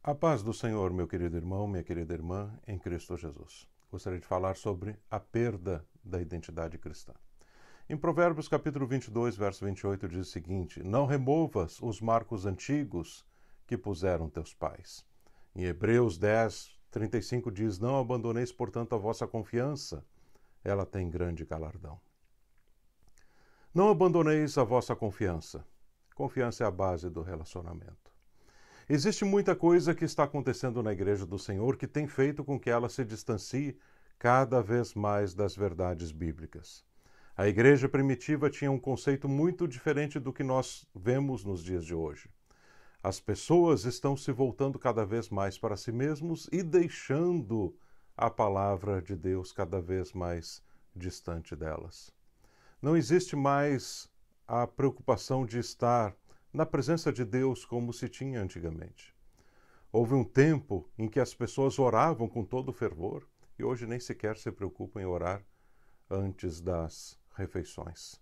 A paz do Senhor, meu querido irmão, minha querida irmã, em Cristo Jesus. Gostaria de falar sobre a perda da identidade cristã. Em Provérbios capítulo 22, verso 28, diz o seguinte: Não removas os marcos antigos que puseram teus pais. Em Hebreus 10, 35 diz: Não abandoneis, portanto, a vossa confiança, ela tem grande galardão. Não abandoneis a vossa confiança. Confiança é a base do relacionamento. Existe muita coisa que está acontecendo na Igreja do Senhor que tem feito com que ela se distancie cada vez mais das verdades bíblicas. A Igreja primitiva tinha um conceito muito diferente do que nós vemos nos dias de hoje. As pessoas estão se voltando cada vez mais para si mesmos e deixando a palavra de Deus cada vez mais distante delas. Não existe mais a preocupação de estar na presença de Deus como se tinha antigamente. Houve um tempo em que as pessoas oravam com todo fervor e hoje nem sequer se preocupam em orar antes das refeições.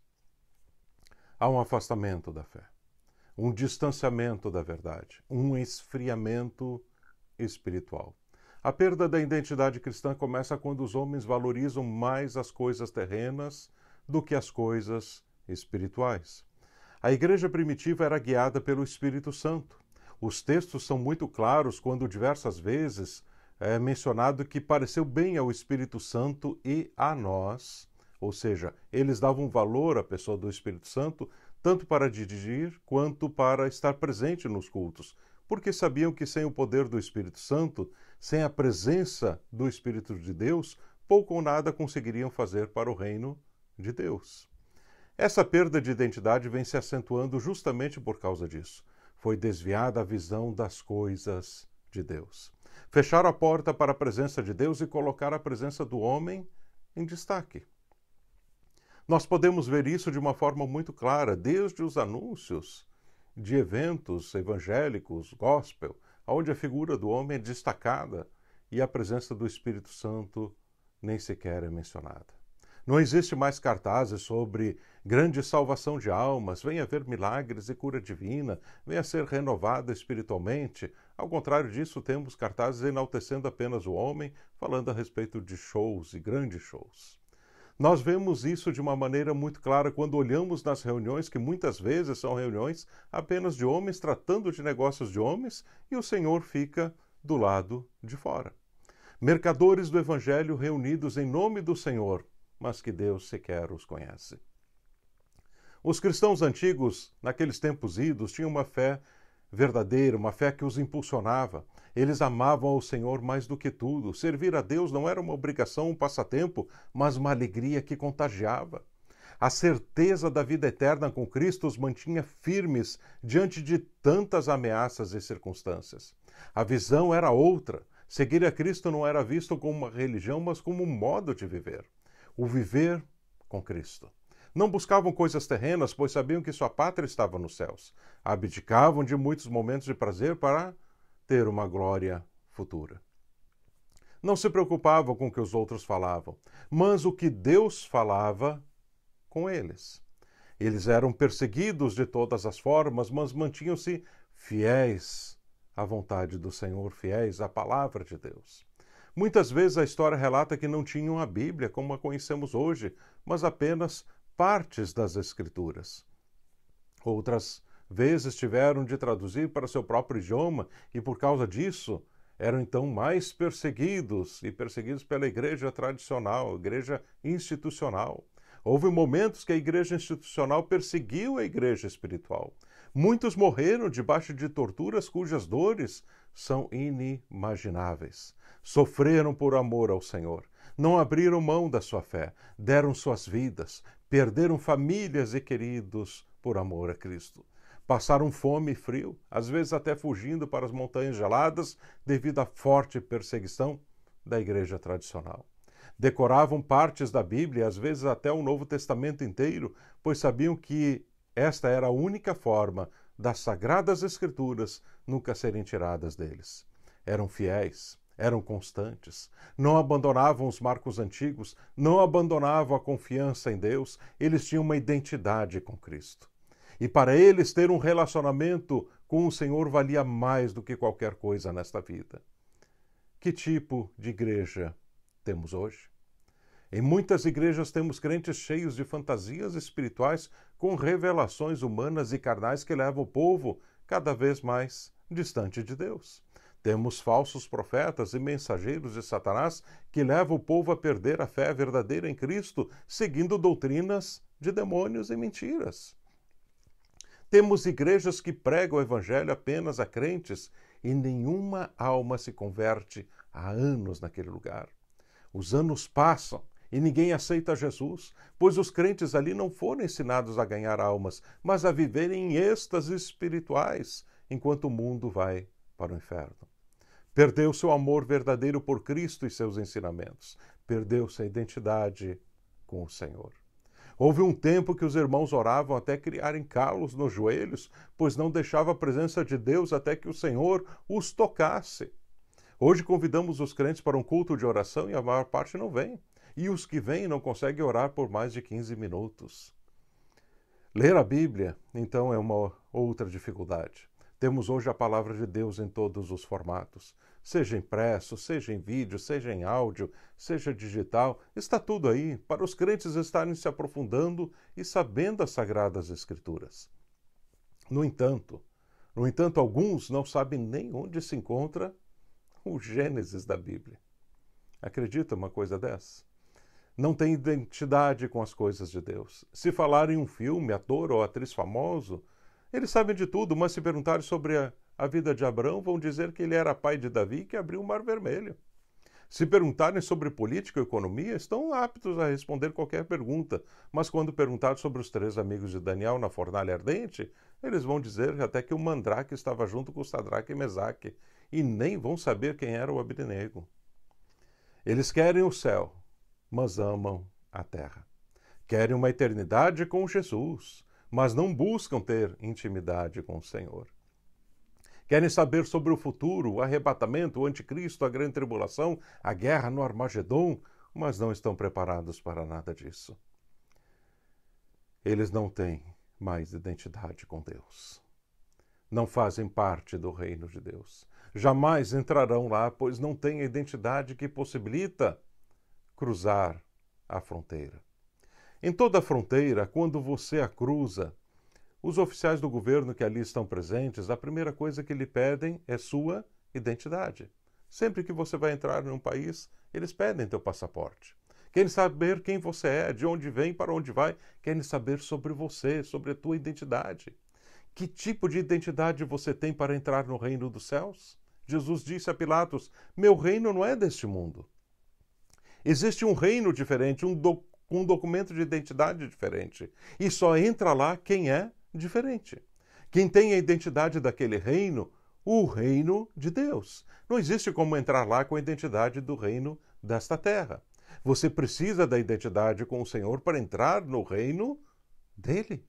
Há um afastamento da fé, um distanciamento da verdade, um esfriamento espiritual. A perda da identidade cristã começa quando os homens valorizam mais as coisas terrenas do que as coisas espirituais. A igreja primitiva era guiada pelo Espírito Santo. Os textos são muito claros quando diversas vezes é mencionado que pareceu bem ao Espírito Santo e a nós, ou seja, eles davam valor à pessoa do Espírito Santo, tanto para dirigir quanto para estar presente nos cultos, porque sabiam que sem o poder do Espírito Santo, sem a presença do Espírito de Deus, pouco ou nada conseguiriam fazer para o reino de Deus. Essa perda de identidade vem se acentuando justamente por causa disso. Foi desviada a visão das coisas de Deus. Fecharam a porta para a presença de Deus e colocaram a presença do homem em destaque. Nós podemos ver isso de uma forma muito clara, desde os anúncios de eventos evangélicos, gospel, onde a figura do homem é destacada e a presença do Espírito Santo nem sequer é mencionada. Não existe mais cartazes sobre grande salvação de almas, venha haver milagres e cura divina, venha ser renovada espiritualmente. Ao contrário disso, temos cartazes enaltecendo apenas o homem, falando a respeito de shows e grandes shows. Nós vemos isso de uma maneira muito clara quando olhamos nas reuniões, que muitas vezes são reuniões apenas de homens tratando de negócios de homens, e o Senhor fica do lado de fora. Mercadores do Evangelho reunidos em nome do Senhor, mas que Deus sequer os conhece. Os cristãos antigos, naqueles tempos idos, tinham uma fé verdadeira, uma fé que os impulsionava. Eles amavam ao Senhor mais do que tudo. Servir a Deus não era uma obrigação, um passatempo, mas uma alegria que contagiava. A certeza da vida eterna com Cristo os mantinha firmes diante de tantas ameaças e circunstâncias. A visão era outra. Seguir a Cristo não era visto como uma religião, mas como um modo de viver. O viver com Cristo. Não buscavam coisas terrenas, pois sabiam que sua pátria estava nos céus. Abdicavam de muitos momentos de prazer para ter uma glória futura. Não se preocupavam com o que os outros falavam, mas o que Deus falava com eles. Eles eram perseguidos de todas as formas, mas mantinham-se fiéis à vontade do Senhor, fiéis à palavra de Deus. Muitas vezes a história relata que não tinham a Bíblia como a conhecemos hoje, mas apenas partes das Escrituras. Outras vezes tiveram de traduzir para seu próprio idioma e, por causa disso, eram então mais perseguidos e perseguidos pela igreja tradicional, igreja institucional. Houve momentos que a igreja institucional perseguiu a igreja espiritual. Muitos morreram debaixo de torturas cujas dores são inimagináveis. Sofreram por amor ao Senhor, não abriram mão da sua fé, deram suas vidas, perderam famílias e queridos por amor a Cristo. Passaram fome e frio, às vezes até fugindo para as montanhas geladas devido à forte perseguição da igreja tradicional. Decoravam partes da Bíblia, às vezes até o Novo Testamento inteiro, pois sabiam que esta era a única forma das Sagradas Escrituras nunca serem tiradas deles. Eram fiéis, eram constantes, não abandonavam os marcos antigos, não abandonavam a confiança em Deus, eles tinham uma identidade com Cristo. E para eles ter um relacionamento com o Senhor valia mais do que qualquer coisa nesta vida. Que tipo de igreja temos hoje? Em muitas igrejas temos crentes cheios de fantasias espirituais com revelações humanas e carnais que levam o povo cada vez mais distante de Deus. Temos falsos profetas e mensageiros de Satanás que levam o povo a perder a fé verdadeira em Cristo, seguindo doutrinas de demônios e mentiras. Temos igrejas que pregam o evangelho apenas a crentes e nenhuma alma se converte há anos naquele lugar. Os anos passam e ninguém aceita Jesus, pois os crentes ali não foram ensinados a ganhar almas, mas a viverem em êxtases espirituais, enquanto o mundo vai para o inferno. Perdeu seu amor verdadeiro por Cristo e seus ensinamentos. Perdeu sua identidade com o Senhor. Houve um tempo que os irmãos oravam até criarem calos nos joelhos, pois não deixava a presença de Deus até que o Senhor os tocasse. Hoje convidamos os crentes para um culto de oração e a maior parte não vem. E os que vêm não conseguem orar por mais de 15 minutos. Ler a Bíblia, então, é uma outra dificuldade. Temos hoje a palavra de Deus em todos os formatos. Seja impresso, seja em vídeo, seja em áudio, seja digital. Está tudo aí para os crentes estarem se aprofundando e sabendo as Sagradas Escrituras. No entanto, alguns não sabem nem onde se encontra o Gênesis da Bíblia. Acredita uma coisa dessa? Não tem identidade com as coisas de Deus. Se falarem em um filme, ator ou atriz famoso, eles sabem de tudo, mas se perguntarem sobre a vida de Abraão, vão dizer que ele era pai de Davi que abriu o Mar Vermelho. Se perguntarem sobre política ou economia, estão aptos a responder qualquer pergunta, mas quando perguntados sobre os 3 amigos de Daniel na fornalha ardente, eles vão dizer até que o Mandrake estava junto com Sadraque e Mesaque, e nem vão saber quem era o Abednego. Eles querem o céu, mas amam a terra. Querem uma eternidade com Jesus, mas não buscam ter intimidade com o Senhor. Querem saber sobre o futuro, o arrebatamento, o anticristo, a grande tribulação, a guerra no Armagedon, mas não estão preparados para nada disso. Eles não têm mais identidade com Deus. Não fazem parte do reino de Deus. Jamais entrarão lá, pois não têm a identidade que possibilita cruzar a fronteira. Em toda a fronteira, quando você a cruza, os oficiais do governo que ali estão presentes, a primeira coisa que lhe pedem é sua identidade. Sempre que você vai entrar em um país, eles pedem teu passaporte. Querem saber quem você é, de onde vem, para onde vai. Querem saber sobre você, sobre a tua identidade. Que tipo de identidade você tem para entrar no reino dos céus? Jesus disse a Pilatos, meu reino não é deste mundo. Existe um reino diferente, um documento de identidade diferente. E só entra lá quem é diferente. Quem tem a identidade daquele reino, o reino de Deus. Não existe como entrar lá com a identidade do reino desta terra. Você precisa da identidade com o Senhor para entrar no reino dele.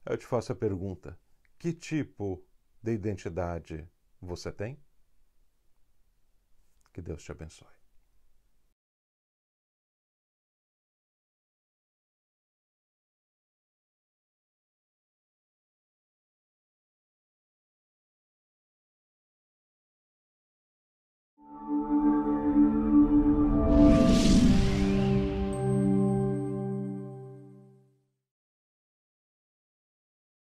Eu te faço a pergunta, que tipo de identidade você tem? Que Deus te abençoe.